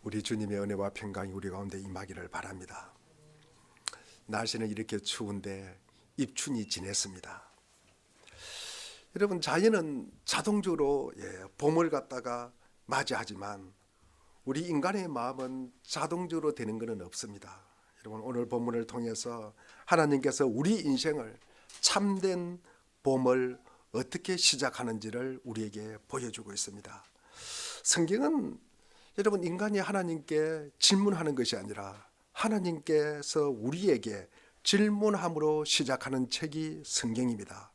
우리 주님의 은혜와 평강이 우리 가운데 임하기를 바랍니다. 날씨는 이렇게 추운데 입춘이 지냈습니다. 여러분, 자연은 자동적으로 봄을 갖다가 맞이하지만 우리 인간의 마음은 자동적으로 되는 것은 없습니다. 여러분, 오늘 본문을 통해서 하나님께서 우리 인생을 참된 봄을 어떻게 시작하는지를 우리에게 보여주고 있습니다. 성경은 여러분, 인간이 하나님께 질문하는 것이 아니라 하나님께서 우리에게 질문함으로 시작하는 책이 성경입니다.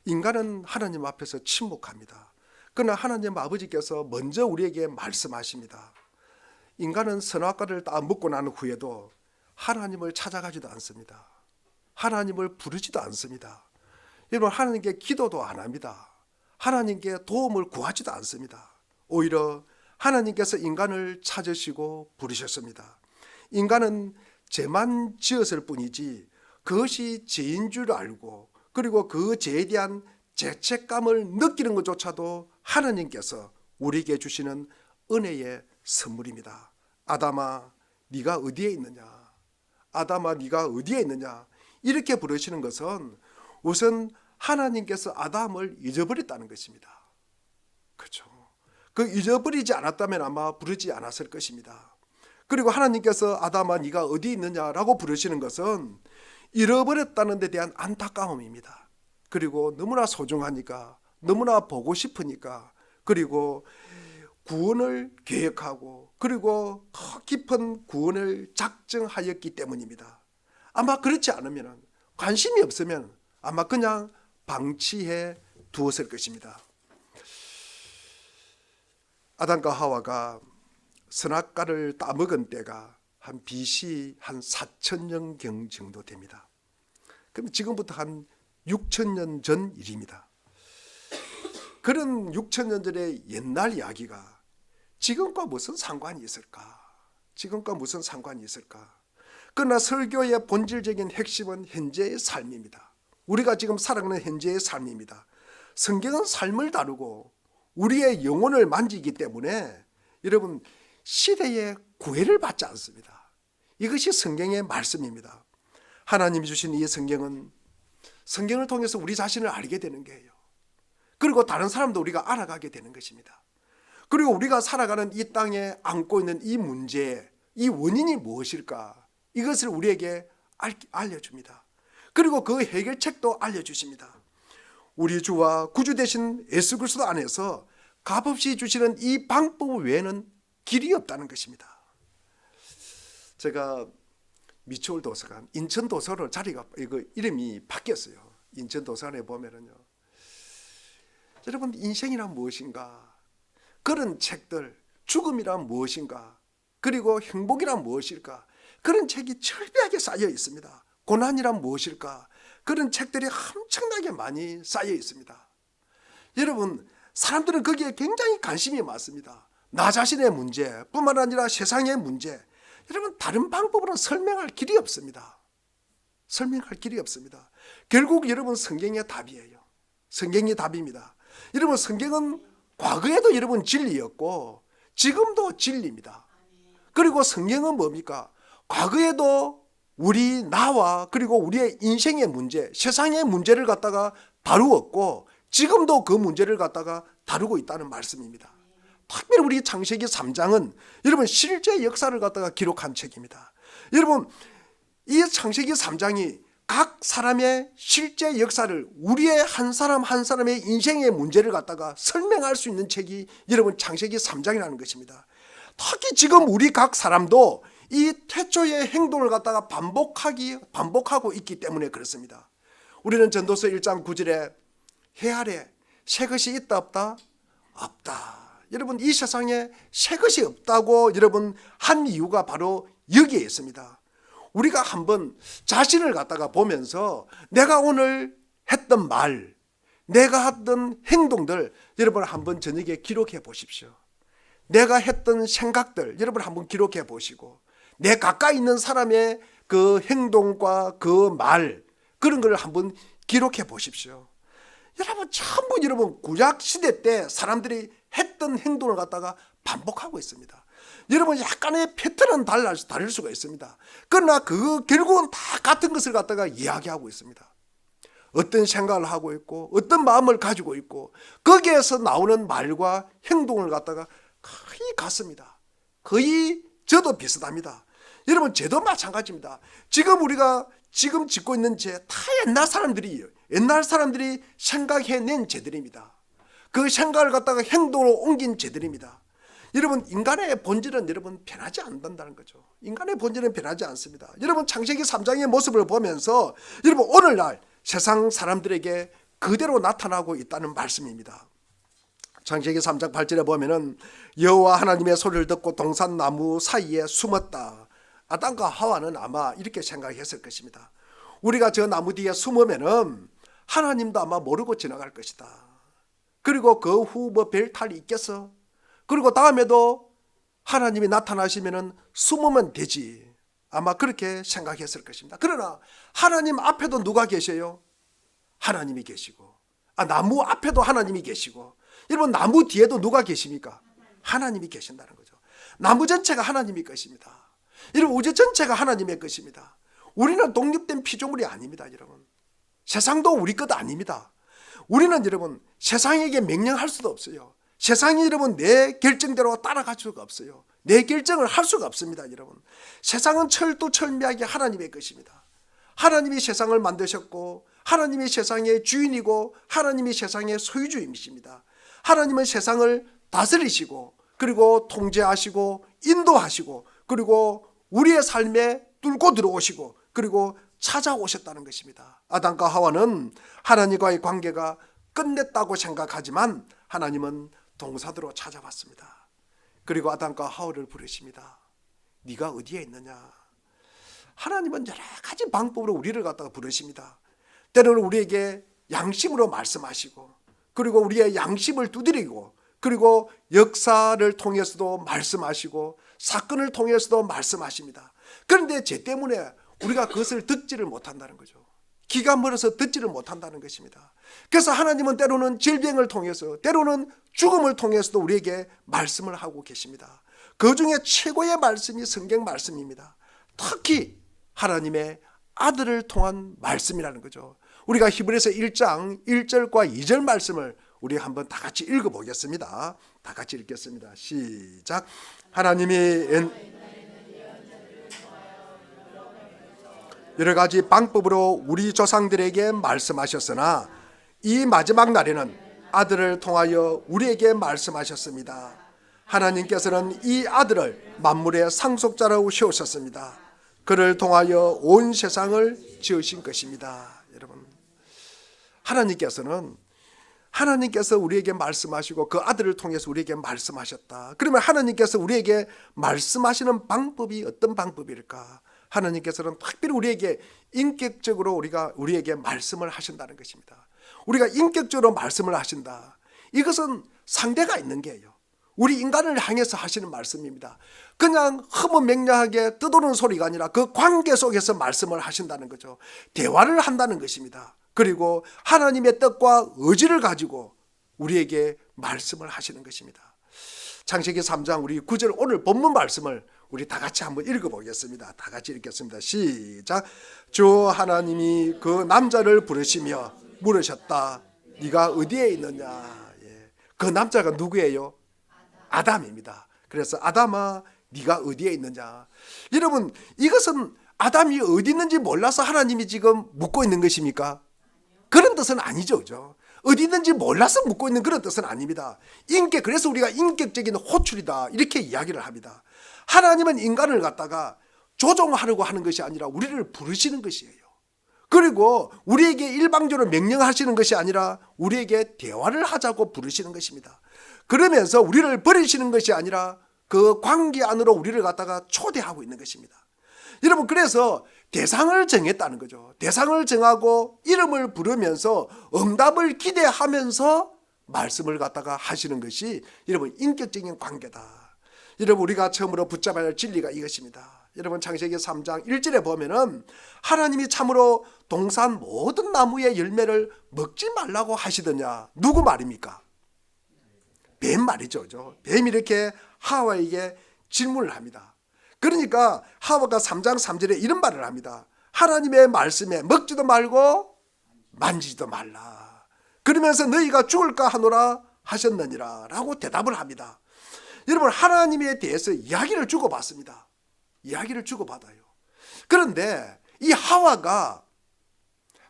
인간은 하나님 앞에서 침묵합니다. 그러나 하나님 아버지께서 먼저 우리에게 말씀하십니다. 인간은 선악과를 다 먹고 난 후에도 하나님을 찾아가지도 않습니다. 하나님을 부르지도 않습니다. 여러분, 하나님께 기도도 안 합니다. 하나님께 도움을 구하지도 않습니다. 오히려 하나님께서 인간을 찾으시고 부르셨습니다. 인간은 죄만 지었을 뿐이지 그것이 죄인 줄 알고 그리고 그 죄에 대한 죄책감을 느끼는 것조차도 하나님께서 우리에게 주시는 은혜의 선물입니다. 아담아, 네가 어디에 있느냐? 아담아, 네가 어디에 있느냐? 이렇게 부르시는 것은 우선 하나님께서 아담을 잊어버렸다는 것입니다. 그렇죠? 그 잊어버리지 않았다면 아마 부르지 않았을 것입니다. 그리고 하나님께서 아담아, 네가 어디 있느냐라고 부르시는 것은 잃어버렸다는 데 대한 안타까움입니다. 그리고 너무나 소중하니까, 너무나 보고 싶으니까, 그리고 구원을 계획하고 그리고 깊은 구원을 작정하였기 때문입니다. 아마 그렇지 않으면, 관심이 없으면 아마 그냥 방치해 두었을 것입니다. 아담과 하와가 선악과를 따먹은 때가 한 BC 한 4,000년경 정도 됩니다. 그럼 지금부터 한 6,000년 전 일입니다. 그런 6,000년 전의 옛날 이야기가 지금과 무슨 상관이 있을까? 지금과 무슨 상관이 있을까? 그러나 설교의 본질적인 핵심은 현재의 삶입니다. 우리가 지금 살아가는 현재의 삶입니다. 성경은 삶을 다루고 우리의 영혼을 만지기 때문에 여러분, 시대의 구애를 받지 않습니다. 이것이 성경의 말씀입니다. 하나님이 주신 이 성경은 성경을 통해서 우리 자신을 알게 되는 거예요. 그리고 다른 사람도 우리가 알아가게 되는 것입니다. 그리고 우리가 살아가는 이 땅에 안고 있는 이 문제, 이 원인이 무엇일까? 이것을 우리에게 알려줍니다. 그리고 그 해결책도 알려주십니다. 우리 주와 구주 되신 예수 그리스도 안에서 값없이 주시는 이 방법 외에는 길이 없다는 것입니다. 제가 미추홀 도서관, 인천 도서관 자리가 이름이 바뀌었어요. 인천 도서관에 보면은요, 여러분, 인생이란 무엇인가? 그런 책들, 죽음이란 무엇인가? 그리고 행복이란 무엇일까? 그런 책이 철저하게 쌓여 있습니다. 고난이란 무엇일까? 그런 책들이 엄청나게 많이 쌓여 있습니다. 여러분, 사람들은 거기에 굉장히 관심이 많습니다. 나 자신의 문제뿐만 아니라 세상의 문제. 여러분, 다른 방법으로는 설명할 길이 없습니다. 설명할 길이 없습니다. 결국 여러분, 성경의 답이에요. 성경이 답입니다. 여러분, 성경은 과거에도 여러분 진리였고 지금도 진리입니다. 그리고 성경은 뭡니까? 과거에도 나와 그리고 우리의 인생의 문제, 세상의 문제를 갖다가 다루었고 지금도 그 문제를 갖다가 다루고 있다는 말씀입니다. 특별히 우리 창세기 3장은 여러분 실제 역사를 갖다가 기록한 책입니다. 여러분, 이 창세기 3장이 각 사람의 실제 역사를, 우리의 한 사람 한 사람의 인생의 문제를 갖다가 설명할 수 있는 책이 여러분 창세기 3장이라는 것입니다. 특히 지금 우리 각 사람도 이 태초의 행동을 갖다가 반복하고 있기 때문에 그렇습니다. 우리는 전도서 1장 9절에 해 아래 새 것이 있다 없다? 없다. 여러분, 이 세상에 새 것이 없다고 여러분 한 이유가 바로 여기에 있습니다. 우리가 한번 자신을 갖다가 보면서 내가 오늘 했던 말, 내가 했던 행동들 여러분 한번 저녁에 기록해 보십시오. 내가 했던 생각들 여러분 한번 기록해 보시고 내 가까이 있는 사람의 그 행동과 그 말, 그런 걸 한번 기록해 보십시오. 여러분, 전부 여러분 구약 시대 때 사람들이 했던 행동을 갖다가 반복하고 있습니다. 여러분 약간의 패턴은 다를 수가 있습니다. 그러나 결국은 다 같은 것을 갖다가 이야기하고 있습니다. 어떤 생각을 하고 있고 어떤 마음을 가지고 있고 거기에서 나오는 말과 행동을 갖다가 거의 같습니다. 거의 저도 비슷합니다. 여러분 저도 마찬가지입니다. 지금 우리가 지금 짓고 있는 죄 다 옛날 사람들이 생각해낸 죄들입니다. 그 생각을 갖다가 행동으로 옮긴 죄들입니다. 여러분 인간의 본질은 여러분 변하지 않는다는 거죠. 인간의 본질은 변하지 않습니다. 여러분 창세기 3장의 모습을 보면서 여러분 오늘날 세상 사람들에게 그대로 나타나고 있다는 말씀입니다. 창세기 3장 8절에 보면은 여호와 하나님의 소리를 듣고 동산나무 사이에 숨었다. 아담과 하와는 아마 이렇게 생각했을 것입니다. 우리가 저 나무 뒤에 숨으면은 하나님도 아마 모르고 지나갈 것이다. 그리고 그 후 뭐 별 탈이 있겠어? 그리고 다음에도 하나님이 나타나시면은 숨으면 되지. 아마 그렇게 생각했을 것입니다. 그러나 하나님 앞에도 누가 계셔요? 하나님이 계시고, 나무 앞에도 하나님이 계시고, 여러분 나무 뒤에도 누가 계십니까? 하나님이 계신다는 거죠. 나무 전체가 하나님의 것입니다. 여러분 우주 전체가 하나님의 것입니다. 우리는 독립된 피조물이 아닙니다. 여러분 세상도 우리 것 아닙니다. 우리는 여러분 세상에게 명령할 수도 없어요. 세상이 여러분 내 결정대로 따라갈 수가 없어요. 내 결정을 할 수가 없습니다. 여러분 세상은 철두철미하게 하나님의 것입니다. 하나님이 세상을 만드셨고 하나님이 세상의 주인이고 하나님이 세상의 소유주이십니다. 하나님은 세상을 다스리시고 그리고 통제하시고 인도하시고 그리고 우리의 삶에 뚫고 들어오시고 그리고 찾아오셨다는 것입니다. 아담과 하와는 하나님과의 관계가 끝냈다고 생각하지만 하나님은 동산으로 찾아왔습니다. 그리고 아담과 하와를 부르십니다. 네가 어디에 있느냐? 하나님은 여러 가지 방법으로 우리를 갖다가 부르십니다. 때로는 우리에게 양심으로 말씀하시고 그리고 우리의 양심을 두드리고 그리고 역사를 통해서도 말씀하시고 사건을 통해서도 말씀하십니다. 그런데 죄 때문에 우리가 그것을 듣지를 못한다는 거죠. 귀가 멀어서 듣지를 못한다는 것입니다. 그래서 하나님은 때로는 질병을 통해서 때로는 죽음을 통해서도 우리에게 말씀을 하고 계십니다. 그 중에 최고의 말씀이 성경 말씀입니다. 특히 하나님의 아들을 통한 말씀이라는 거죠. 우리가 히브리서 1장 1절과 2절 말씀을 우리 한번 다 같이 읽어보겠습니다. 다 같이 읽겠습니다. 시작. 하나님이 여러 가지 방법으로 우리 조상들에게 말씀하셨으나 이 마지막 날에는 아들을 통하여 우리에게 말씀하셨습니다. 하나님께서는 이 아들을 만물의 상속자로 세우셨습니다. 그를 통하여 온 세상을 지으신 것입니다. 여러분 하나님께서 우리에게 말씀하시고 그 아들을 통해서 우리에게 말씀하셨다. 그러면 하나님께서 우리에게 말씀하시는 방법이 어떤 방법일까? 하나님께서는 특별히 우리에게 인격적으로 우리에게 말씀을 하신다는 것입니다. 우리가 인격적으로 말씀을 하신다. 이것은 상대가 있는 게예요. 우리 인간을 향해서 하시는 말씀입니다. 그냥 허무맹랑하게 떠도는 소리가 아니라 그 관계 속에서 말씀을 하신다는 거죠. 대화를 한다는 것입니다. 그리고 하나님의 뜻과 의지를 가지고 우리에게 말씀을 하시는 것입니다. 창세기 3장 우리 9절 오늘 본문 말씀을 우리 다 같이 한번 읽어보겠습니다. 다 같이 읽겠습니다. 시작. 주 하나님이 그 남자를 부르시며 물으셨다. 네가 어디에 있느냐? 그 남자가 누구예요? 아담입니다. 그래서 아담아 네가 어디에 있느냐? 여러분 이것은 아담이 어디 있는지 몰라서 하나님이 지금 묻고 있는 것입니까? 그런 뜻은 아니죠. 그죠? 어디 있는지 몰라서 묻고 있는 그런 뜻은 아닙니다. 그래서 우리가 인격적인 호출이다 이렇게 이야기를 합니다. 하나님은 인간을 갖다가 조종하려고 하는 것이 아니라 우리를 부르시는 것이에요. 그리고 우리에게 일방적으로 명령하시는 것이 아니라 우리에게 대화를 하자고 부르시는 것입니다. 그러면서 우리를 버리시는 것이 아니라 그 관계 안으로 우리를 갖다가 초대하고 있는 것입니다. 여러분 그래서 대상을 정했다는 거죠. 대상을 정하고 이름을 부르면서 응답을 기대하면서 말씀을 갖다가 하시는 것이 여러분 인격적인 관계다. 여러분 우리가 처음으로 붙잡아야 할 진리가 이것입니다. 여러분 창세기 3장 1절에 보면은 하나님이 참으로 동산 모든 나무의 열매를 먹지 말라고 하시더냐. 누구 말입니까? 뱀 말이죠. 뱀이 이렇게 하와에게 질문을 합니다. 그러니까 하와가 3장 3절에 이런 말을 합니다. 하나님의 말씀에 먹지도 말고 만지지도 말라. 그러면서 너희가 죽을까 하노라 하셨느니라 라고 대답을 합니다. 여러분, 하나님에 대해서 이야기를 주고받습니다. 이야기를 주고받아요. 그런데 이 하와가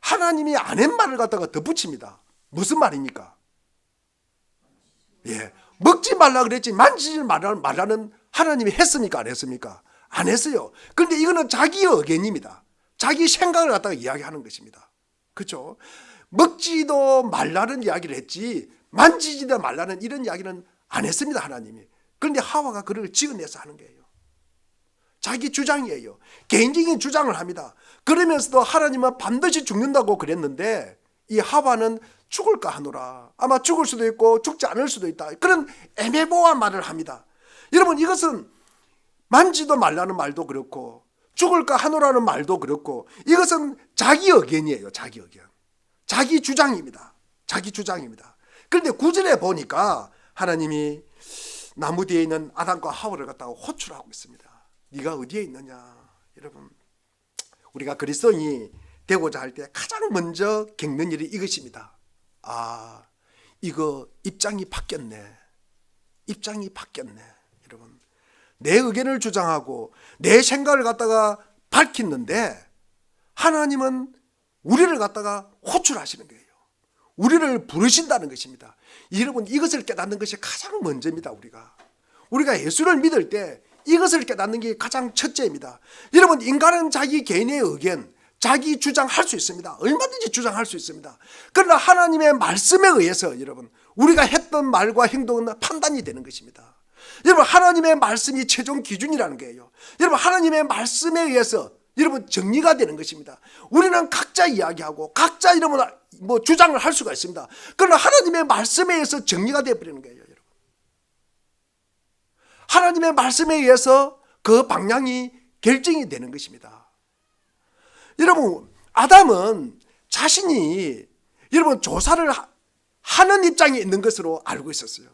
하나님이 안 한 말을 갖다가 덧붙입니다. 무슨 말입니까? 예, 먹지 말라 그랬지 만지지 말라는 하나님이 했습니까? 안 했습니까? 안 했어요. 그런데 이거는 자기의 의견입니다. 자기 생각을 갖다가 이야기하는 것입니다. 그렇죠? 먹지도 말라는 이야기를 했지 만지지도 말라는 이런 이야기는 안 했습니다. 하나님이. 그런데 하와가 그를 지어내서 하는 거예요. 자기 주장이에요. 개인적인 주장을 합니다. 그러면서도 하나님은 반드시 죽는다고 그랬는데 이 하와는 죽을까 하노라. 아마 죽을 수도 있고 죽지 않을 수도 있다. 그런 애매모호한 말을 합니다. 여러분, 이것은 만지도 말라는 말도 그렇고 죽을까 하노라는 말도 그렇고 이것은 자기 의견이에요. 자기 의견. 자기 주장입니다. 자기 주장입니다. 그런데 9절에 보니까 하나님이 나무 뒤에 있는 아담과 하와를 갖다가 호출하고 있습니다. 네가 어디에 있느냐. 여러분, 우리가 그리스도인이 되고자 할 때 가장 먼저 겪는 일이 이것입니다. 아, 이거 입장이 바뀌었네. 입장이 바뀌었네. 여러분, 내 의견을 주장하고 내 생각을 갖다가 밝히는데 하나님은 우리를 갖다가 호출하시는 거예요. 우리를 부르신다는 것입니다. 여러분, 이것을 깨닫는 것이 가장 먼저입니다. 우리가 예수를 믿을 때 이것을 깨닫는 게 가장 첫째입니다. 여러분, 인간은 자기 개인의 의견, 자기 주장할 수 있습니다. 얼마든지 주장할 수 있습니다. 그러나 하나님의 말씀에 의해서 여러분, 우리가 했던 말과 행동은 판단이 되는 것입니다. 여러분, 하나님의 말씀이 최종 기준이라는 거예요. 여러분, 하나님의 말씀에 의해서 여러분 정리가 되는 것입니다. 우리는 각자 이야기하고 각자 이러면 주장을 할 수가 있습니다. 그러나 하나님의 말씀에 의해서 정리가 되어버리는 거예요. 여러분, 하나님의 말씀에 의해서 그 방향이 결정이 되는 것입니다. 여러분, 아담은 자신이 여러분 조사를 하는 입장에 있는 것으로 알고 있었어요.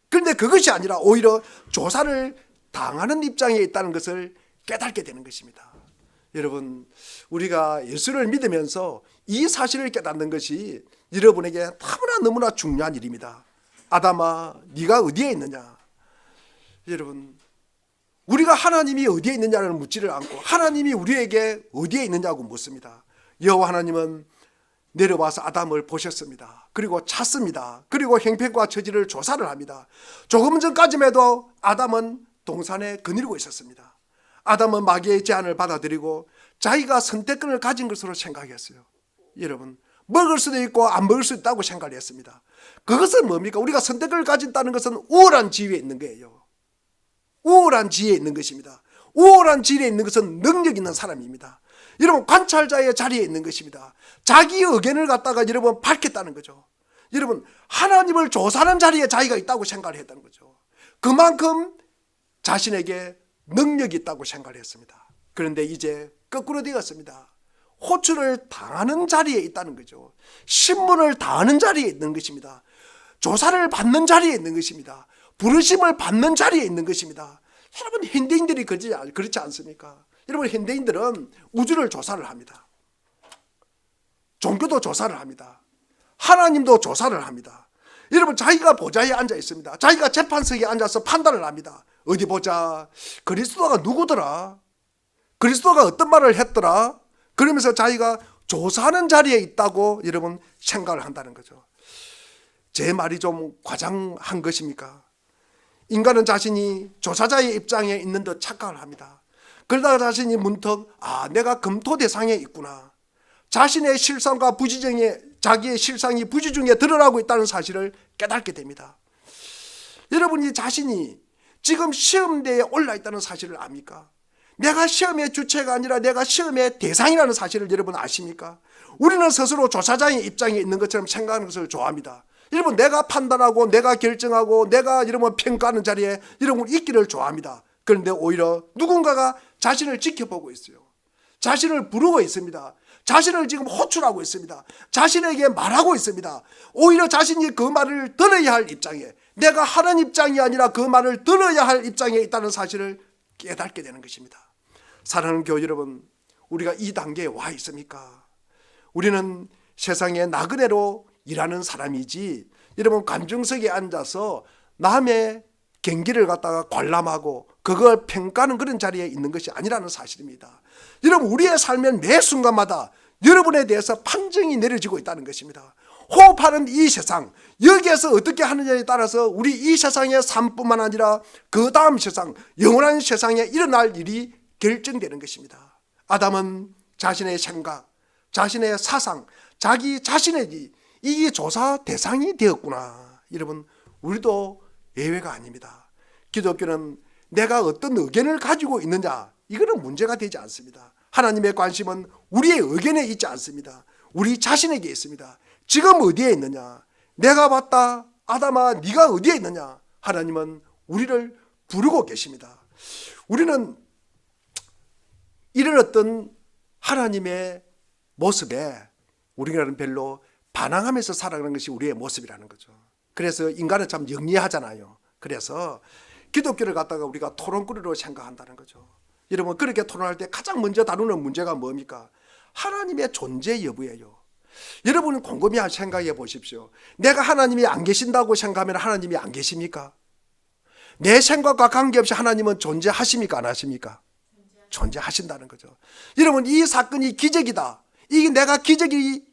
그런데 그것이 아니라 오히려 조사를 당하는 입장에 있다는 것을 깨닫게 되는 것입니다. 여러분, 우리가 예수를 믿으면서 이 사실을 깨닫는 것이 여러분에게 너무나 중요한 일입니다. 아담아, 네가 어디에 있느냐. 여러분, 우리가 하나님이 어디에 있느냐를 묻지를 않고 하나님이 우리에게 어디에 있느냐고 묻습니다. 여호와 하나님은 내려와서 아담을 보셨습니다. 그리고 찾습니다. 그리고 형편과 처지를 조사를 합니다. 조금 전까지만 해도 아담은 동산에 거닐고 있었습니다. 아담은 마귀의 제안을 받아들이고 자기가 선택권을 가진 것으로 생각했어요. 여러분, 먹을 수도 있고 안 먹을 수도 있다고 생각을 했습니다. 그것은 뭡니까? 우리가 선택권을 가진다는 것은 우월한 지위에 있는 거예요. 우월한 지위에 있는 것입니다. 우월한 지위에 있는 것은 능력 있는 사람입니다. 여러분, 관찰자의 자리에 있는 것입니다. 자기 의견을 갖다가 여러분 밝혔다는 거죠. 여러분, 하나님을 조사하는 자리에 자기가 있다고 생각을 했다는 거죠. 그만큼 자신에게 능력이 있다고 생각을 했습니다. 그런데 이제 거꾸로 되었습니다. 호출을 당하는 자리에 있다는 거죠. 신문을 당하는 자리에 있는 것입니다. 조사를 받는 자리에 있는 것입니다. 부르심을 받는 자리에 있는 것입니다. 여러분, 현대인들이 그렇지 않습니까? 여러분, 현대인들은 우주를 조사를 합니다. 종교도 조사를 합니다. 하나님도 조사를 합니다. 여러분, 자기가 보좌에 앉아 있습니다. 자기가 재판석에 앉아서 판단을 합니다. 어디 보자. 그리스도가 누구더라? 그리스도가 어떤 말을 했더라? 그러면서 자기가 조사하는 자리에 있다고 여러분 생각을 한다는 거죠. 제 말이 좀 과장한 것입니까? 인간은 자신이 조사자의 입장에 있는 듯 착각을 합니다. 그러다가 자신이 문득 내가 검토 대상에 있구나. 자신의 실상과 부지중에 자기의 실상이 부지 중에 드러나고 있다는 사실을 깨닫게 됩니다. 여러분이 자신이 지금 시험대에 올라 있다는 사실을 압니까? 내가 시험의 주체가 아니라 내가 시험의 대상이라는 사실을 여러분 아십니까? 우리는 스스로 조사자의 입장에 있는 것처럼 생각하는 것을 좋아합니다. 여러분, 내가 판단하고 내가 결정하고 내가 여러분 평가하는 자리에 여러분 있기를 좋아합니다. 그런데 오히려 누군가가 자신을 지켜보고 있어요. 자신을 부르고 있습니다. 자신을 지금 호출하고 있습니다. 자신에게 말하고 있습니다. 오히려 자신이 그 말을 들어야 할 입장에, 내가 하는 입장이 아니라 그 말을 들어야 할 입장에 있다는 사실을 깨닫게 되는 것입니다. 사랑하는 교회 여러분, 우리가 이 단계에 와 있습니까? 우리는 세상에 나그네로 일하는 사람이지, 여러분 관중석에 앉아서 남의 경기를 갖다가 관람하고 그걸 평가하는 그런 자리에 있는 것이 아니라는 사실입니다. 여러분, 우리의 삶의 매 순간마다 여러분에 대해서 판정이 내려지고 있다는 것입니다. 호흡하는 이 세상, 여기에서 어떻게 하느냐에 따라서 우리 이 세상의 삶뿐만 아니라 그 다음 세상, 영원한 세상에 일어날 일이 결정되는 것입니다. 아담은 자신의 생각, 자신의 사상, 자기 자신의 이 조사 대상이 되었구나. 여러분, 우리도 예외가 아닙니다. 기독교는 내가 어떤 의견을 가지고 있느냐, 이거는 문제가 되지 않습니다. 하나님의 관심은 우리의 의견에 있지 않습니다. 우리 자신에게 있습니다. 지금 어디에 있느냐? 내가 봤다. 아담아, 네가 어디에 있느냐? 하나님은 우리를 부르고 계십니다. 우리는 이런 어떤 하나님의 모습에 우리는 별로 반항하면서 살아가는 것이 우리의 모습이라는 거죠. 그래서 인간은 참 영리하잖아요. 그래서 기독교를 갖다가 우리가 토론거리로 생각한다는 거죠. 여러분, 그렇게 토론할 때 가장 먼저 다루는 문제가 뭡니까? 하나님의 존재 여부예요. 여러분 곰곰이 생각해 보십시오. 내가 하나님이 안 계신다고 생각하면 하나님이 안 계십니까? 내 생각과 관계없이 하나님은 존재하십니까? 안 하십니까? 존재하신다는 거죠. 여러분, 이 사건이 기적이다, 이게 내가 기적이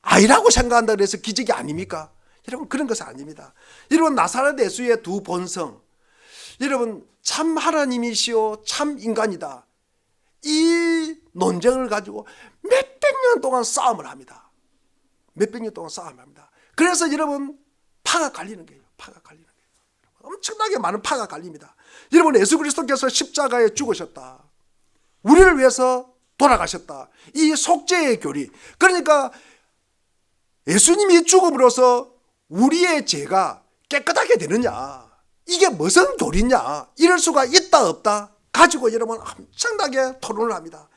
아니라고 생각한다 그래서 기적이 아닙니까? 여러분, 그런 것은 아닙니다. 여러분, 나사렛 예수의 두 본성, 여러분 참 하나님이시오 참 인간이다, 이 논쟁을 가지고 몇백 년 동안 싸움을 합니다. 몇백 년 동안 싸움을 합니다. 그래서 여러분 파가 갈리는 거예요. 파가 갈리는 거예요. 엄청나게 많은 파가 갈립니다. 여러분, 예수 그리스도께서 십자가에 죽으셨다, 우리를 위해서 돌아가셨다, 이 속죄의 교리, 그러니까 예수님이 죽음으로써 우리의 죄가 깨끗하게 되느냐, 이게 무슨 교리냐, 이럴 수가 있다 없다 가지고 여러분 엄청나게 토론을 합니다.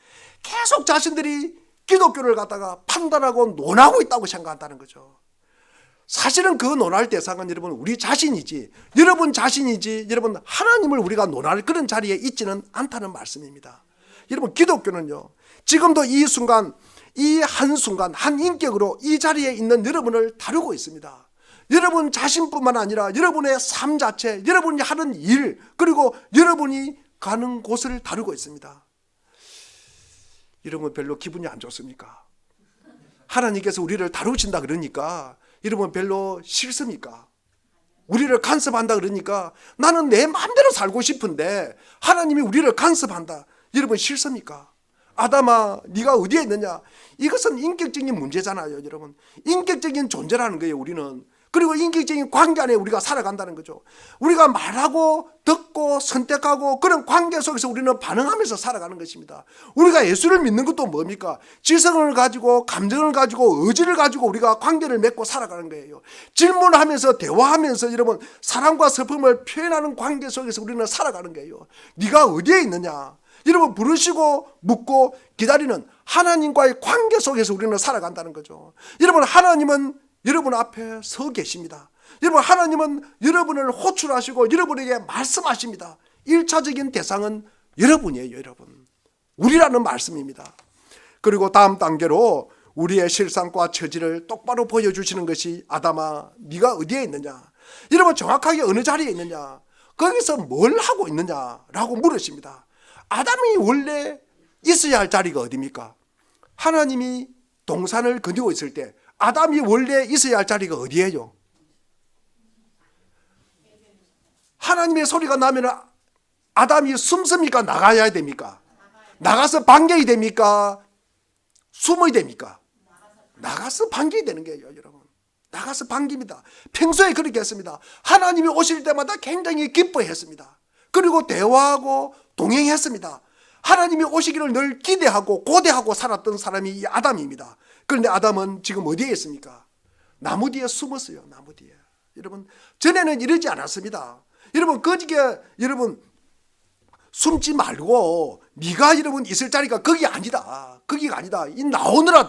계속 자신들이 기독교를 갖다가 판단하고 논하고 있다고 생각한다는 거죠. 사실은 그 논할 대상은 여러분 우리 자신이지, 여러분 자신이지, 여러분 하나님을 우리가 논할 그런 자리에 있지는 않다는 말씀입니다. 여러분, 기독교는요, 지금도 이 순간, 이 한순간 한 인격으로 이 자리에 있는 여러분을 다루고 있습니다. 여러분 자신뿐만 아니라 여러분의 삶 자체, 여러분이 하는 일, 그리고 여러분이 가는 곳을 다루고 있습니다. 여러분 별로 기분이 안 좋습니까? 하나님께서 우리를 다루신다 그러니까 여러분 별로 싫습니까? 우리를 간섭한다 그러니까 나는 내 마음대로 살고 싶은데 하나님이 우리를 간섭한다, 여러분 싫습니까? 아담아, 네가 어디에 있느냐? 이것은 인격적인 문제잖아요. 여러분, 인격적인 존재라는 거예요, 우리는. 그리고 인격적인 관계 안에 우리가 살아간다는 거죠. 우리가 말하고 듣고 선택하고 그런 관계 속에서 우리는 반응하면서 살아가는 것입니다. 우리가 예수를 믿는 것도 뭡니까? 지성을 가지고, 감정을 가지고, 의지를 가지고 우리가 관계를 맺고 살아가는 거예요. 질문하면서 대화하면서 여러분 사랑과 슬픔을 표현하는 관계 속에서 우리는 살아가는 거예요. 네가 어디에 있느냐? 여러분 부르시고 묻고 기다리는 하나님과의 관계 속에서 우리는 살아간다는 거죠. 여러분, 하나님은 여러분 앞에 서 계십니다. 여러분, 하나님은 여러분을 호출하시고 여러분에게 말씀하십니다. 1차적인 대상은 여러분이에요. 여러분, 우리라는 말씀입니다. 그리고 다음 단계로 우리의 실상과 처지를 똑바로 보여주시는 것이 아담아, 네가 어디에 있느냐? 여러분, 정확하게 어느 자리에 있느냐? 거기서 뭘 하고 있느냐라고 물으십니다. 아담이 원래 있어야 할 자리가 어디입니까? 하나님이 동산을 거두고 있을 때 아담이 원래 있어야 할 자리가 어디예요? 하나님의 소리가 나면 아담이 숨습니까? 나가야 됩니까? 나가서 반겨야 됩니까? 숨어야 됩니까? 나가서 반겨야 되는 거예요. 여러분, 나가서 반깁니다. 평소에 그렇게 했습니다. 하나님이 오실 때마다 굉장히 기뻐했습니다. 그리고 대화하고 동행했습니다. 하나님이 오시기를 늘 기대하고 고대하고 살았던 사람이 이 아담입니다. 그런데 아담은 지금 어디에 있습니까? 나무 뒤에 숨었어요. 나무 뒤에. 여러분, 전에는 이러지 않았습니다. 여러분, 거기에 여러분 숨지 말고 네가 여러분 있을 자리가 거기 아니다. 거기가 아니다. 이 나오느라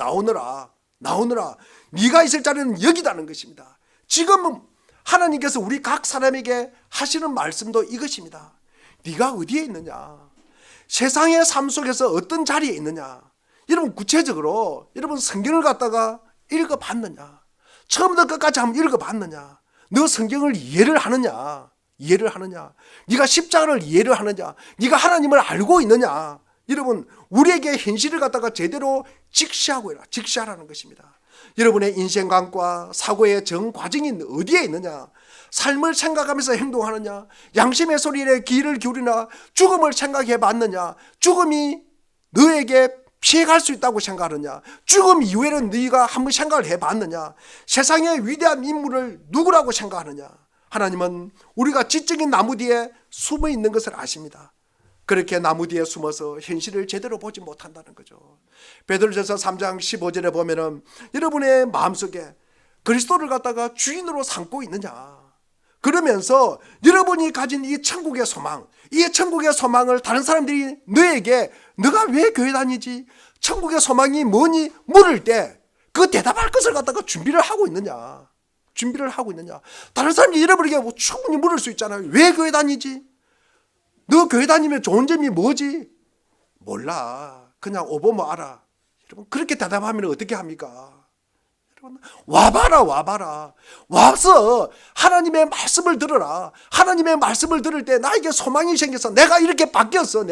네가 있을 자리는 여기다는 것입니다. 지금 하나님께서 우리 각 사람에게 하시는 말씀도 이것입니다. 네가 어디에 있느냐? 세상의 삶 속에서 어떤 자리에 있느냐? 여러분 구체적으로 여러분 성경을 갖다가 읽어봤느냐? 처음부터 끝까지 한번 읽어봤느냐? 너 성경을 이해를 하느냐? 네가 십자가를 이해를 하느냐? 네가 하나님을 알고 있느냐? 여러분 우리에게 현실을 갖다가 제대로 직시하라는 것입니다. 여러분의 인생관과 사고의 정 과정이 어디에 있느냐? 삶을 생각하면서 행동하느냐? 양심의 소리에 귀를 기울이나 죽음을 생각해 봤느냐? 죽음이 너에게 피해갈 수 있다고 생각하느냐? 죽음 이후에는 네가 한번 생각을 해봤느냐? 세상의 위대한 인물을 누구라고 생각하느냐? 하나님은 우리가 지적인 나무 뒤에 숨어 있는 것을 아십니다. 그렇게 나무 뒤에 숨어서 현실을 제대로 보지 못한다는 거죠. 베드로전서 3장 15절에 보면은 여러분의 마음속에 그리스도를 갖다가 주인으로 삼고 있느냐? 그러면서 여러분이 가진 이 천국의 소망, 이 천국의 소망을 다른 사람들이 너에게 너가 왜 교회 다니지? 천국의 소망이 뭐니? 물을 때 그 대답할 것을 갖다가 준비를 하고 있느냐? 다른 사람이 여러분에게 뭐 충분히 물을 수 있잖아요. 왜 교회 다니지? 너 교회 다니면 좋은 점이 뭐지? 몰라. 그냥 오보면 알아. 여러분 그렇게 대답하면 어떻게 합니까? 여러분 와봐라. 와서 하나님의 말씀을 들어라. 하나님의 말씀을 들을 때 나에게 소망이 생겨서 내가 이렇게 바뀌었어.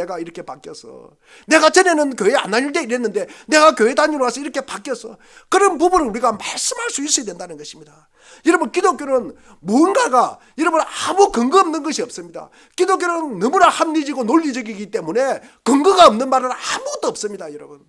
내가 전에는 교회 안 다닐 때 이랬는데 내가 교회 다니러 와서 이렇게 바뀌었어. 그런 부분을 우리가 말씀할 수 있어야 된다는 것입니다. 여러분 기독교는 무언가가 여러분 아무 근거 없는 것이 없습니다. 기독교는 너무나 합리적이고 논리적이기 때문에 근거가 없는 말은 아무것도 없습니다. 여러분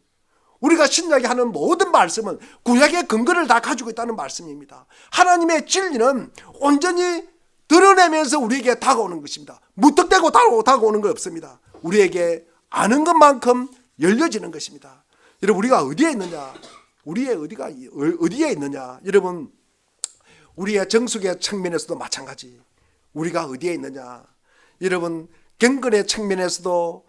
우리가 신약에 하는 모든 말씀은 구약의 근거를 다 가지고 있다는 말씀입니다. 하나님의 진리는 온전히 드러내면서 우리에게 다가오는 것입니다. 무턱대고 다가오는 거 없습니다. 우리에게 아는 것만큼 열려지는 것입니다. 여러분 우리가 어디에 있느냐? 어디에 있느냐? 여러분 우리의 정숙의 측면에서도 마찬가지. 우리가 어디에 있느냐? 여러분 경건의 측면에서도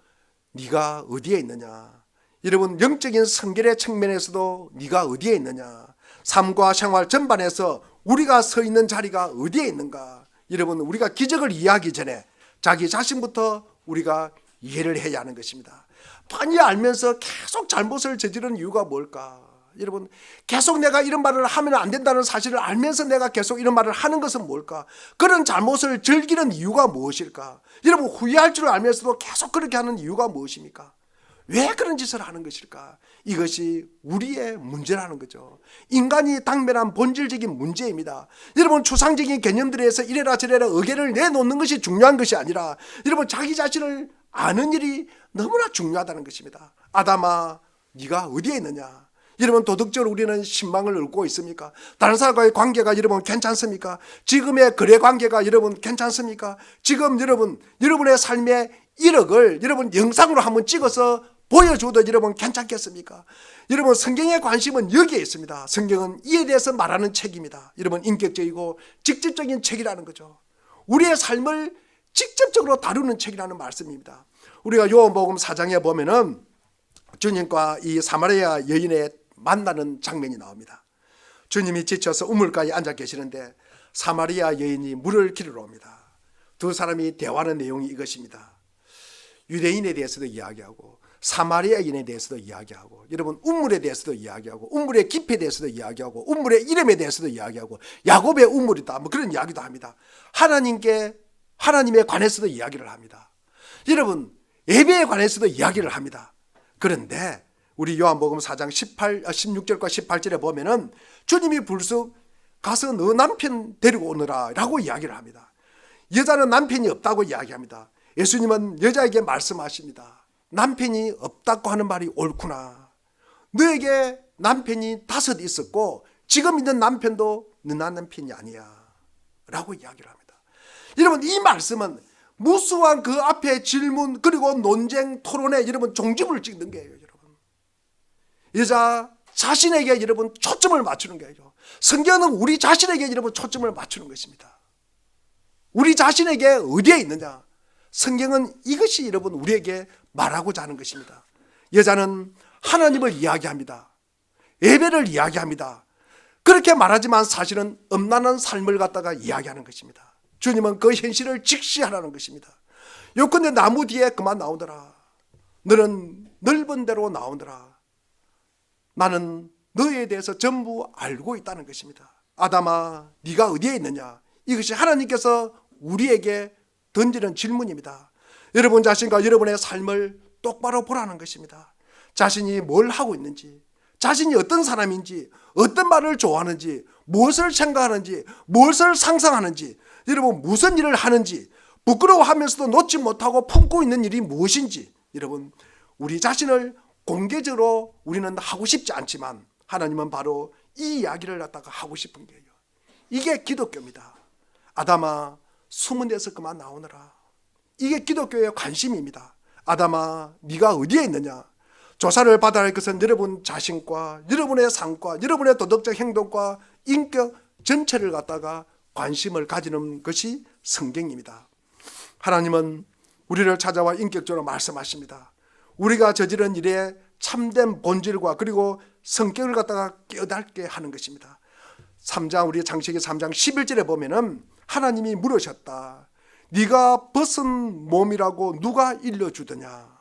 네가 어디에 있느냐? 여러분 영적인 성결의 측면에서도 네가 어디에 있느냐? 삶과 생활 전반에서 우리가 서 있는 자리가 어디에 있는가? 여러분 우리가 기적을 이해하기 전에 자기 자신부터 우리가 이해를 해야 하는 것입니다. 많이 알면서 계속 잘못을 저지르는 이유가 뭘까? 여러분 계속 내가 이런 말을 하면 안 된다는 사실을 알면서 내가 계속 이런 말을 하는 것은 뭘까? 그런 잘못을 즐기는 이유가 무엇일까? 여러분 후회할 줄 알면서도 계속 그렇게 하는 이유가 무엇입니까? 왜 그런 짓을 하는 것일까? 이것이 우리의 문제라는 거죠. 인간이 당면한 본질적인 문제입니다. 여러분 추상적인 개념들에서 이래라 저래라 의견을 내놓는 것이 중요한 것이 아니라 여러분 자기 자신을 아는 일이 너무나 중요하다는 것입니다. 아담아 네가 어디에 있느냐? 여러분 도덕적으로 우리는 신망을 얻고 있습니까? 다른 사람과의 관계가 여러분 괜찮습니까? 지금의 거래 관계가 여러분 괜찮습니까? 지금 여러분의 삶의 1억을 여러분 영상으로 한번 찍어서 보여줘도 여러분 괜찮겠습니까? 여러분 성경의 관심은 여기에 있습니다. 성경은 이에 대해서 말하는 책입니다. 여러분 인격적이고 직접적인 책이라는 거죠. 우리의 삶을 직접적으로 다루는 책이라는 말씀입니다. 우리가 요한복음 4장에 보면은 주님과 이 사마리아 여인의 만나는 장면이 나옵니다. 주님이 지쳐서 우물가에 앉아 계시는데 사마리아 여인이 물을 기르러 옵니다. 두 사람이 대화하는 내용이 이것입니다. 유대인에 대해서도 이야기하고 사마리아인에 대해서도 이야기하고 여러분 우물에 대해서도 이야기하고 우물의 깊이에 대해서도 이야기하고 우물의 이름에 대해서도 이야기하고 야곱의 우물이다 뭐 그런 이야기도 합니다. 하나님에 관해서도 이야기를 합니다. 여러분 예배에 관해서도 이야기를 합니다. 그런데 우리 요한복음 4장 16절과 18절에 보면은 주님이 불쑥 가서 너 남편 데리고 오너라 라고 이야기를 합니다. 여자는 남편이 없다고 이야기합니다. 예수님은 여자에게 말씀하십니다. 남편이 없다고 하는 말이 옳구나. 너에게 남편이 5 있었고 지금 있는 남편도 너 남편이 아니야 라고 이야기를 합니다. 여러분 이 말씀은 무수한 그 앞에 질문 그리고 논쟁 토론에 여러분 종집을 찍는 거예요. 여러분 여자 자신에게 여러분 초점을 맞추는 거예요. 성경은 우리 자신에게 여러분 초점을 맞추는 것입니다. 우리 자신에게 어디에 있느냐? 성경은 이것이 여러분 우리에게 말하고자 하는 것입니다. 여자는 하나님을 이야기합니다. 예배를 이야기합니다. 그렇게 말하지만 사실은 음란한 삶을 갖다가 이야기하는 것입니다. 주님은 그 현실을 직시하라는 것입니다. 요컨대 나무 뒤에 그만 나오더라. 너는 넓은 데로 나오더라. 나는 너에 대해서 전부 알고 있다는 것입니다. 아담아, 네가 어디에 있느냐? 이것이 하나님께서 우리에게 던지는 질문입니다. 여러분 자신과 여러분의 삶을 똑바로 보라는 것입니다. 자신이 뭘 하고 있는지, 자신이 어떤 사람인지, 어떤 말을 좋아하는지, 무엇을 생각하는지, 무엇을 상상하는지, 여러분 무슨 일을 하는지, 부끄러워하면서도 놓지 못하고 품고 있는 일이 무엇인지, 여러분 우리 자신을 공개적으로 우리는 하고 싶지 않지만 하나님은 바로 이 이야기를 갖다가 하고 싶은 거예요. 이게 기독교입니다. 아담아, 숨은 데서 그만 나오너라. 이게 기독교의 관심입니다. 아담아, 네가 어디에 있느냐? 조사를 받아야 할 것은 여러분 자신과 여러분의 삶과 여러분의 도덕적 행동과 인격 전체를 갖다가 관심을 가지는 것이 성경입니다. 하나님은 우리를 찾아와 인격적으로 말씀하십니다. 우리가 저지른 일에 참된 본질과 그리고 성격을 갖다가 깨닫게 하는 것입니다. 3장 우리 창세기 3장 11절에 보면은 하나님이 물으셨다. 네가 벗은 몸이라고 누가 일러주더냐?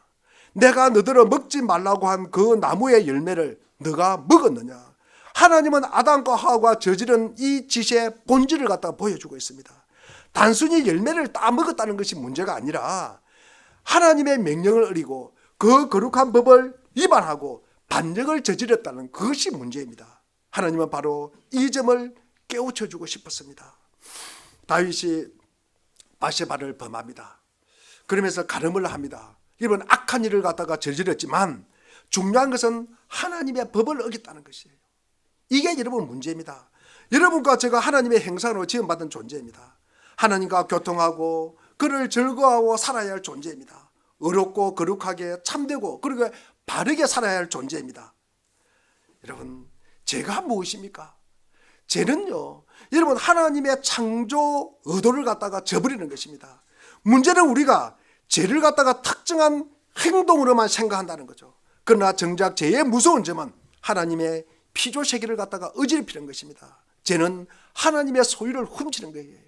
내가 너더러 먹지 말라고 한 그 나무의 열매를 너가 먹었느냐? 하나님은 아담과 하와가 저지른 이 짓의 본질을 갖다가 보여주고 있습니다. 단순히 열매를 따 먹었다는 것이 문제가 아니라 하나님의 명령을 어기고 그 거룩한 법을 위반하고 반역을 저질렀다는 그것이 문제입니다. 하나님은 바로 이 점을 깨우쳐주고 싶었습니다. 다윗이 바세바를 범합니다. 그러면서 가늠을 합니다. 이런 악한 일을 갖다가 저질렀지만 중요한 것은 하나님의 법을 어겼다는 것이에요. 이게 여러분 문제입니다. 여러분과 제가 하나님의 형상으로 지음받은 존재입니다. 하나님과 교통하고 그를 즐거워하고 살아야 할 존재입니다. 의롭고 거룩하게 참되고 그리고 바르게 살아야 할 존재입니다. 여러분, 죄가 무엇입니까? 죄는요, 여러분 하나님의 창조 의도를 갖다가 저버리는 것입니다. 문제는 우리가 죄를 갖다가 특정한 행동으로만 생각한다는 거죠. 그러나 정작 죄의 무서운 점은 하나님의 피조세계를 갖다가 어지럽히는 것입니다. 죄는 하나님의 소유를 훔치는 거예요.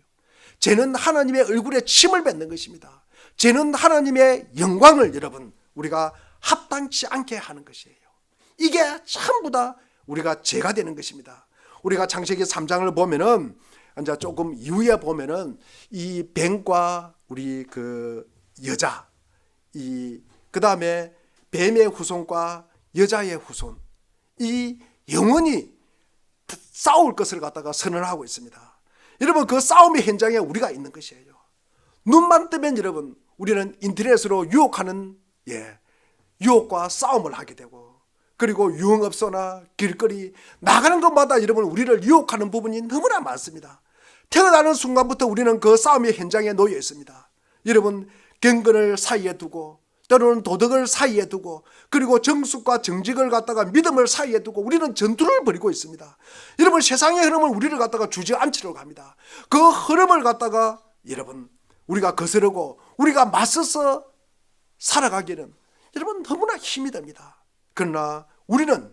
죄는 하나님의 얼굴에 침을 뱉는 것입니다. 죄는 하나님의 영광을 여러분 우리가 합당치 않게 하는 것이에요. 이게 전부 다 우리가 죄가 되는 것입니다. 우리가 창세기 3장을 보면은 이제 조금 이후에 보면은 이 뱀과 우리 그 여자, 그 다음에 뱀의 후손과 여자의 후손, 이 영원히 싸울 것을 갖다가 선언하고 있습니다. 여러분 그 싸움의 현장에 우리가 있는 것이에요. 눈만 뜨면 여러분 우리는 인터넷으로 유혹하는 유혹과 싸움을 하게 되고, 그리고 유흥업소나 길거리 나가는 것마다 여러분 우리를 유혹하는 부분이 너무나 많습니다. 태어나는 순간부터 우리는 그 싸움의 현장에 놓여 있습니다. 여러분 경건을 사이에 두고 때로는 도덕을 사이에 두고 그리고 정숙과 정직을 갖다가 믿음을 사이에 두고 우리는 전투를 벌이고 있습니다. 여러분 세상의 흐름을 우리를 갖다가 주저앉히려고 합니다. 그 흐름을 갖다가 여러분 우리가 거스르고 우리가 맞서서 살아가기는 여러분 너무나 힘이 듭니다. 그러나 우리는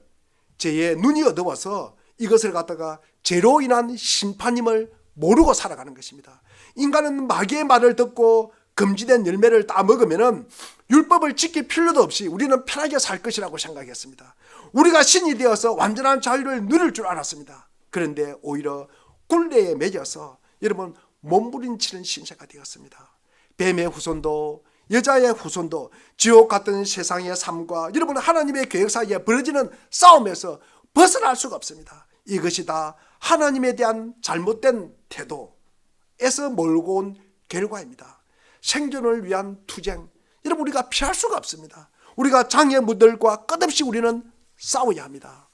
죄의 눈이 어두워서 이것을 갖다가 죄로 인한 심판임을 모르고 살아가는 것입니다. 인간은 마귀의 말을 듣고 금지된 열매를 따 먹으면 율법을 지킬 필요도 없이 우리는 편하게 살 것이라고 생각했습니다. 우리가 신이 되어서 완전한 자유를 누릴 줄 알았습니다. 그런데 오히려 굴레에 매여서 여러분 몸부림치는 신세가 되었습니다. 뱀의 후손도 여자의 후손도 지옥 같은 세상의 삶과 여러분 하나님의 계획 사이에 벌어지는 싸움에서 벗어날 수가 없습니다. 이것이 다 하나님에 대한 잘못된 태도에서 몰고 온 결과입니다. 생존을 위한 투쟁, 여러분 우리가 피할 수가 없습니다. 우리가 장애물들과 끝없이 우리는 싸워야 합니다.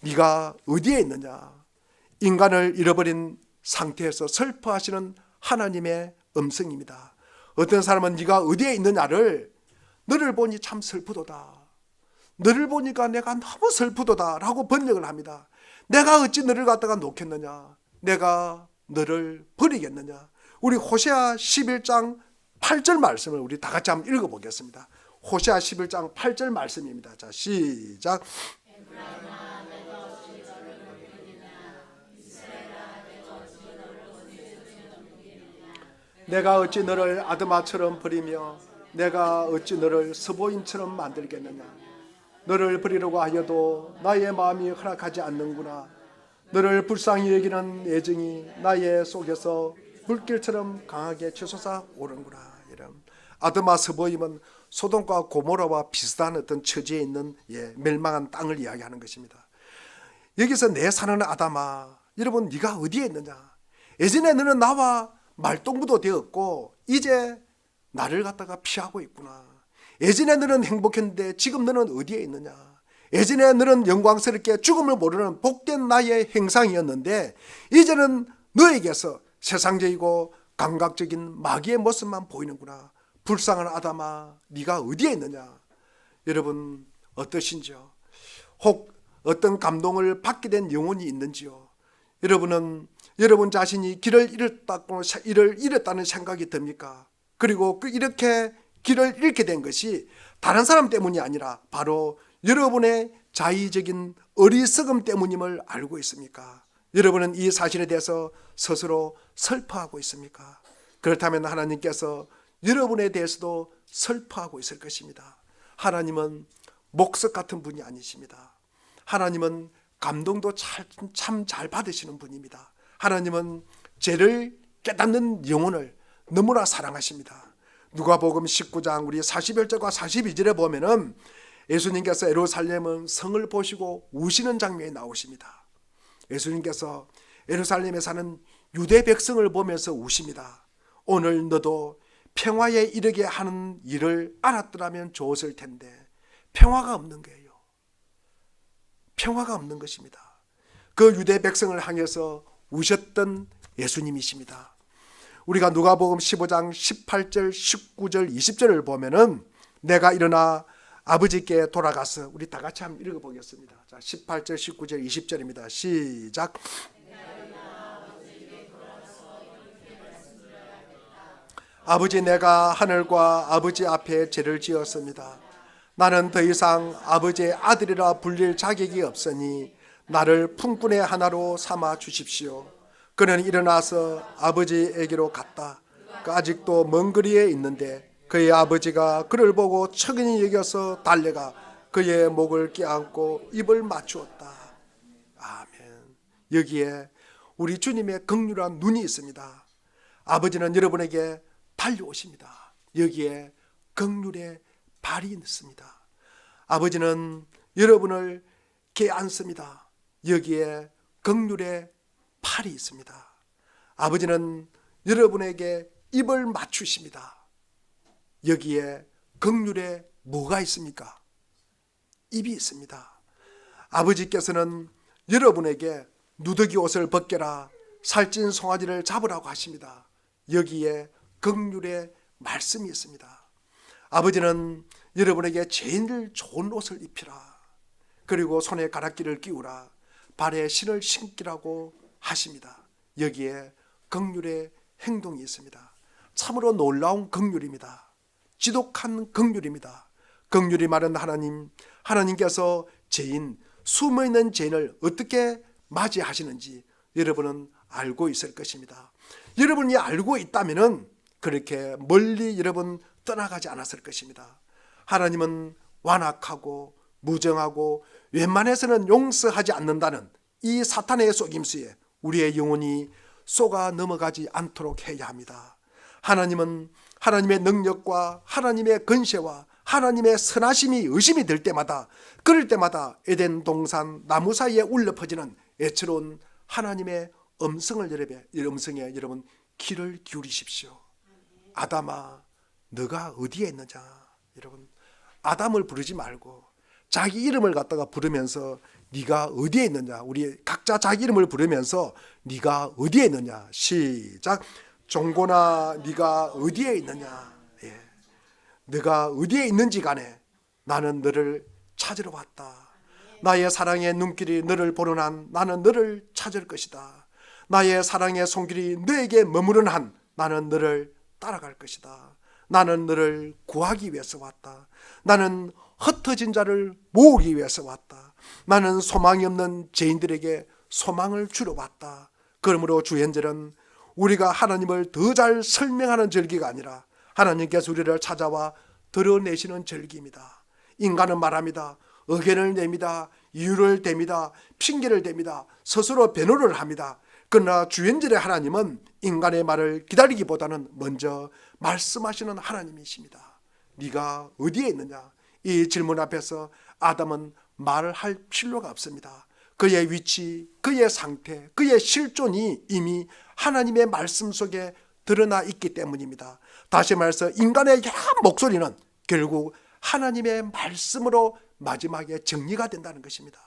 네가 어디에 있느냐? 인간을 잃어버린 상태에서 슬퍼하시는 하나님의 음성입니다. 어떤 사람은 네가 어디에 있느냐를 너를 보니 참 슬프도다, 너를 보니까 내가 너무 슬프도다 라고 번역을 합니다. 내가 어찌 너를 갖다가 놓겠느냐? 내가 너를 버리겠느냐? 우리 호세아 11장 8절 말씀을 우리 다 같이 한번 읽어보겠습니다. 호세아 11장 8절 말씀입니다. 자, 시작. 내가 어찌 너를 아드마처럼 버리며 내가 어찌 너를 스보임처럼 만들겠느냐. 너를 버리려고 하여도 나의 마음이 허락하지 않는구나. 너를 불쌍히 여기는 애정이 나의 속에서 물길처럼 강하게 치솟아 오른구나. 이런 아드마 스보임은 소돔과 고모라와 비슷한 어떤 처지에 있는 멸망한 땅을 이야기하는 것입니다. 여기서 내 사는 아담아, 여러분 네가 어디에 있느냐. 예전에 너는 나와 말동무도 되었고 이제 나를 갖다가 피하고 있구나. 예전에 너는 행복했는데 지금 너는 어디에 있느냐. 예전에 너는 영광스럽게 죽음을 모르는 복된 나의 행상이었는데 이제는 너에게서 세상적이고 감각적인 마귀의 모습만 보이는구나. 불쌍한 아담아, 네가 어디에 있느냐. 여러분 어떠신지요? 혹 어떤 감동을 받게 된 영혼이 있는지요? 여러분은 여러분 자신이 길을 잃었다는 생각이 듭니까? 그리고 이렇게 길을 잃게 된 것이 다른 사람 때문이 아니라 바로 여러분의 자의적인 어리석음 때문임을 알고 있습니까? 여러분은 이 사실에 대해서 스스로 슬퍼하고 있습니까? 그렇다면 하나님께서 여러분에 대해서도 슬퍼하고 있을 것입니다. 하나님은 목석 같은 분이 아니십니다. 하나님은 감동도 참 잘 받으시는 분입니다. 하나님은 죄를 깨닫는 영혼을 너무나 사랑하십니다. 누가복음 19장 우리 41절과 42절에 보면은 예수님께서 예루살렘은 성을 보시고 우시는 장면이 나오십니다. 예수님께서 예루살렘에 사는 유대 백성을 보면서 우십니다. 오늘 너도 평화에 이르게 하는 일을 알았더라면 좋았을 텐데 평화가 없는 거예요. 평화가 없는 것입니다. 그 유대 백성을 향해서 우셨던 예수님이십니다. 우리가 누가복음 15장 18절, 19절, 20절을 보면은 내가 일어나 아버지께 돌아가서 우리 다 같이 한번 읽어보겠습니다. 자, 18절, 19절, 20절입니다. 시작. 아버지, 내가 하늘과 아버지 앞에 죄를 지었습니다. 나는 더 이상 아버지의 아들이라 불릴 자격이 없으니 나를 품꾼의 하나로 삼아 주십시오. 그는 일어나서 아버지에게로 갔다. 아직도 먼 거리에 있는데 그의 아버지가 그를 보고 척연히 여겨서 달려가 그의 목을 껴안고 입을 맞추었다. 아멘. 여기에 우리 주님의 긍휼한 눈이 있습니다. 아버지는 여러분에게 달려오십니다. 여기에 긍휼의 발이 있습니다. 아버지는 여러분을 껴안습니다. 여기에 긍휼의 팔이 있습니다. 아버지는 여러분에게 입을 맞추십니다. 여기에 긍휼에 뭐가 있습니까? 입이 있습니다. 아버지께서는 여러분에게 누더기 옷을 벗겨라, 살찐 송아지를 잡으라고 하십니다. 여기에 긍휼의 말씀이 있습니다. 아버지는 여러분에게 제일 좋은 옷을 입히라, 그리고 손에 가락기를 끼우라, 발에 신을 신기라고 하십니다. 여기에 긍휼의 행동이 있습니다. 참으로 놀라운 긍휼입니다. 지독한 긍휼입니다. 긍휼이 많은 하나님께서 죄인, 숨어있는 죄인을 어떻게 맞이하시는지 여러분은 알고 있을 것입니다. 여러분이 알고 있다면 그렇게 멀리 여러분 떠나가지 않았을 것입니다. 하나님은 완악하고 무정하고 웬만해서는 용서하지 않는다는 이 사탄의 속임수에 우리의 영혼이 쏘가 넘어가지 않도록 해야 합니다. 하나님은 하나님의 능력과 하나님의 근세와 하나님의 선하심이 의심이 될 때마다, 그럴 때마다 에덴 동산 나무 사이에 울려 퍼지는 애처로운 하나님의 음성에 여러분 귀를 기울이십시오. 아담아, 너가 어디에 있느냐. 여러분, 아담을 부르지 말고 자기 이름을 갖다가 부르면서 네가 어디에 있느냐. 우리 각자 자기 이름을 부르면서 네가 어디에 있느냐. 시작. 종고나 네가 어디에 있느냐. 예. 네가 어디에 있는지 간에 나는 너를 찾으러 왔다. 나의 사랑의 눈길이 너를 보는 한 나는 너를 찾을 것이다. 나의 사랑의 손길이 너에게 머무른 한 나는 너를 따라갈 것이다. 나는 너를 구하기 위해서 왔다. 나는 흩어진 자를 모으기 위해서 왔다. 나는 소망이 없는 죄인들에게 소망을 주러 왔다. 그러므로 주연절은 우리가 하나님을 더 잘 설명하는 절기가 아니라 하나님께서 우리를 찾아와 드러내시는 절기입니다. 인간은 말합니다. 의견을 냅니다. 이유를 댑니다. 핑계를 댑니다. 스스로 변호를 합니다. 그러나 주연절의 하나님은 인간의 말을 기다리기보다는 먼저 말씀하시는 하나님이십니다. 네가 어디에 있느냐? 이 질문 앞에서 아담은 말할 필요가 없습니다. 그의 위치, 그의 상태, 그의 실존이 이미 하나님의 말씀 속에 드러나 있기 때문입니다. 다시 말해서 인간의 야한 목소리는 결국 하나님의 말씀으로 마지막에 정리가 된다는 것입니다.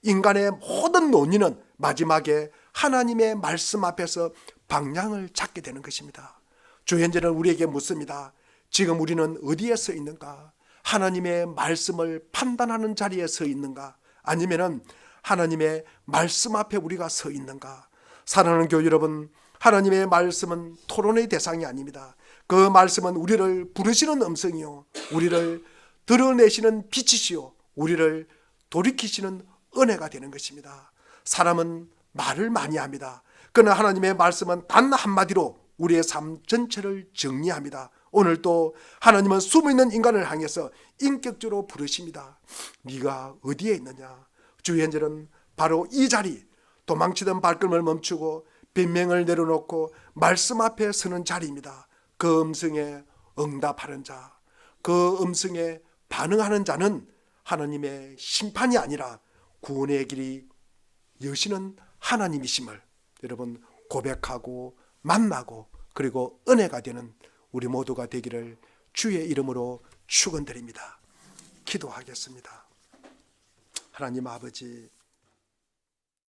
인간의 모든 논의는 마지막에 하나님의 말씀 앞에서 방향을 찾게 되는 것입니다. 주현재는 우리에게 묻습니다. 지금 우리는 어디에 서 있는가? 하나님의 말씀을 판단하는 자리에 서 있는가? 아니면은 하나님의 말씀 앞에 우리가 서 있는가? 사랑하는 교회 여러분, 하나님의 말씀은 토론의 대상이 아닙니다. 그 말씀은 우리를 부르시는 음성이요, 우리를 드러내시는 빛이시요, 우리를 돌이키시는 은혜가 되는 것입니다. 사람은 말을 많이 합니다. 그러나 하나님의 말씀은 단 한마디로 우리의 삶 전체를 정리합니다. 오늘 또 하나님은 숨어있는 인간을 향해서 인격적으로 부르십니다. 네가 어디에 있느냐? 주현절은 바로 이 자리, 도망치던 발걸음을 멈추고 변명을 내려놓고 말씀 앞에 서는 자리입니다. 그 음성에 응답하는 자, 그 음성에 반응하는 자는 하나님의 심판이 아니라 구원의 길이 여시는 하나님이심을 여러분 고백하고 만나고 그리고 은혜가 되는 우리 모두가 되기를 주의 이름으로 축원드립니다. 기도하겠습니다. 하나님 아버지,